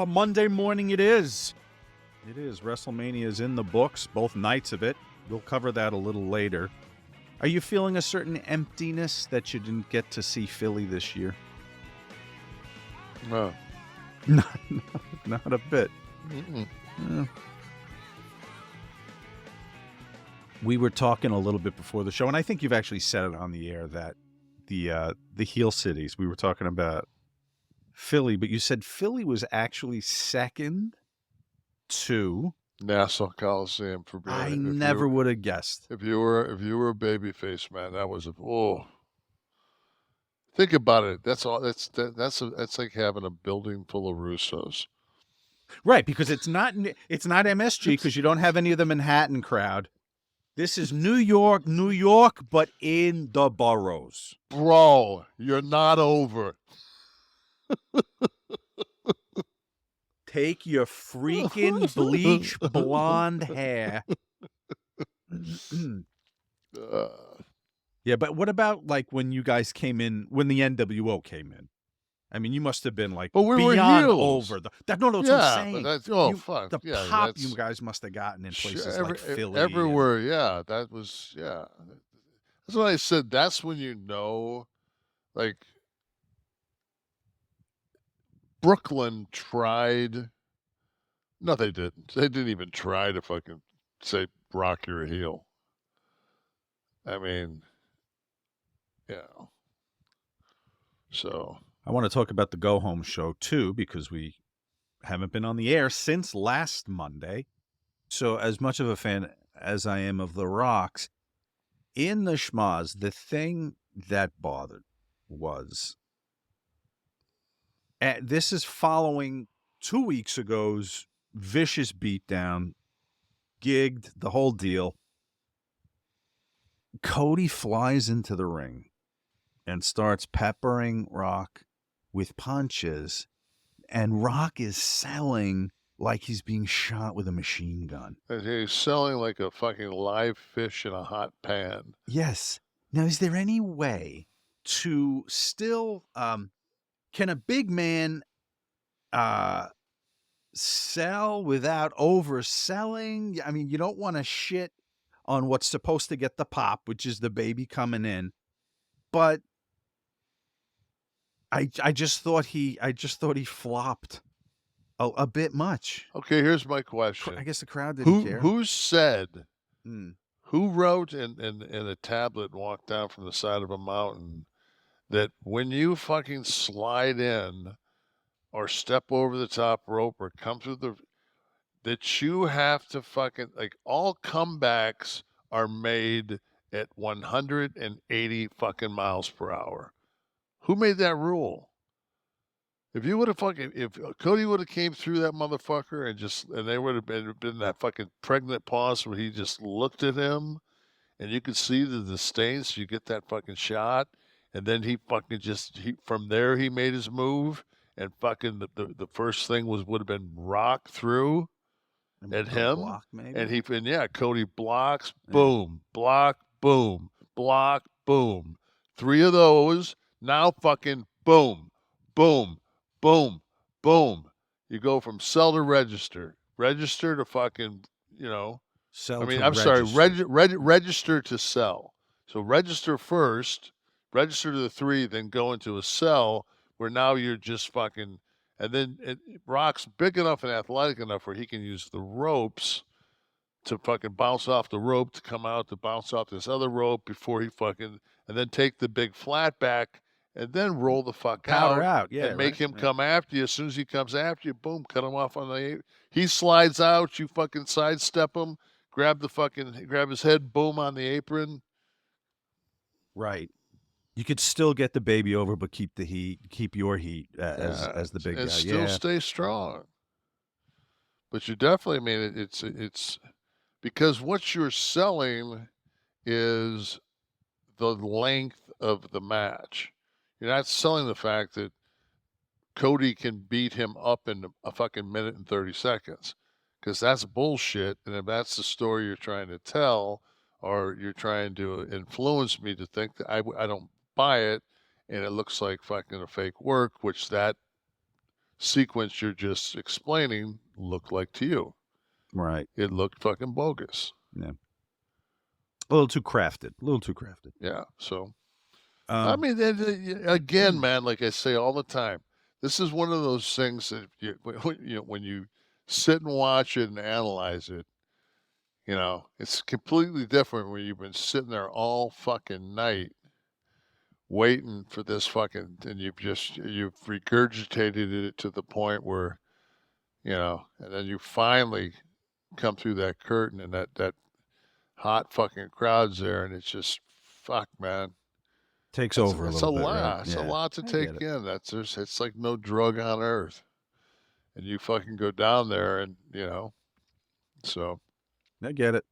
Monday morning it is. It is. WrestleMania is in the books, both nights of it. We'll cover that a little later. Are you feeling a certain emptiness that you didn't get to see Philly this year? No. Not a bit. We were talking a little bit before the show, and I think you've actually said it on the air, that the heel cities, we were talking about Philly, but you said Philly was actually second to Nassau Coliseum for being. I never would have guessed. If you were a babyface, man, that was Think about it. That's all. That's like having a building full of Russos. Right, because it's not MSG because you don't have any of the Manhattan crowd. This is New York, but in the boroughs. Bro, you're not over. Take your freaking bleach blonde hair. Yeah, but what about like when you guys came in, when the NWO came in? I mean, you must have been like beyond over the. That's what I'm saying. Fuck. The pop you guys must have gotten in places like Philly. Everywhere, that was, That's what I said. That's when you know, like, Brooklyn tried. No, they didn't. They didn't even try to fucking say, Brock, you're a heel. I mean, So. I want to talk about the Go Home show, too, because we haven't been on the air since last Monday. So as much of a fan as I am of The Rock's, in the schmaz, the thing that bothered was, this is following 2 weeks ago's vicious beatdown, gigged, the whole deal. Cody flies into the ring and starts peppering Rock with punches, and Rock is selling like he's being shot with a machine gun. And he's selling like a fucking live fish in a hot pan. Yes. Now, is there any way to still, can a big man sell without overselling? I mean, you don't want to shit on what's supposed to get the pop, which is the baby coming in, but I just thought he flopped a bit much. Okay, here's my question. I guess the crowd didn't care. Who said? Who wrote in a tablet and walked down from the side of a mountain that when you fucking slide in or step over the top rope or come through that you have to fucking, like, all comebacks are made at 180 fucking miles per hour? Who made that rule? If Cody would have came through that motherfucker and there would have been that fucking pregnant pause where he just looked at him and you could see the disdain, so you get that fucking shot, and then he fucking from there he made his move, and fucking the first thing would have been Rock through at him, block, maybe? and Cody blocks, boom, block, boom, block, boom. 3 of those, now fucking boom, boom, boom, boom. You go from sell to register to fucking, register to sell. So register first, register to the 3, then go into a sell where now you're just fucking, and then Rock's big enough and athletic enough where he can use the ropes to fucking bounce off the rope to come out to bounce off this other rope before he fucking, and then take the big flat back and then roll the fuck out and make him come after you. As soon as he comes after you, boom, cut him off on the, he slides out, you fucking sidestep him, grab his head, boom, on the apron. Right. You could still get the baby over, but keep the heat, keep your heat as the big guy. And still stay strong. But you definitely, I mean, it's because what you're selling is the length of the match. You're not selling the fact that Cody can beat him up in a fucking minute and 30 seconds, because that's bullshit. And if that's the story you're trying to tell, or you're trying to influence me to think that I don't buy it, and it looks like fucking a fake work, which that sequence you're just explaining looked like to you. Right. It looked fucking bogus. Yeah. A little too crafted. A little too crafted. Yeah, so I Um, mean, again, man, like I say all the time, this is one of those things that when you sit and watch it and analyze it, it's completely different when you've been sitting there all fucking night waiting for this fucking and you've regurgitated it to the point where, and then you finally come through that curtain and that hot fucking crowd's there and it's just fuck, man. Takes That's over a it's a little bit, right? lot. It's a Yeah. lot to I get take it. in. It's like no drug on earth. And you fucking go down there and, so I get it.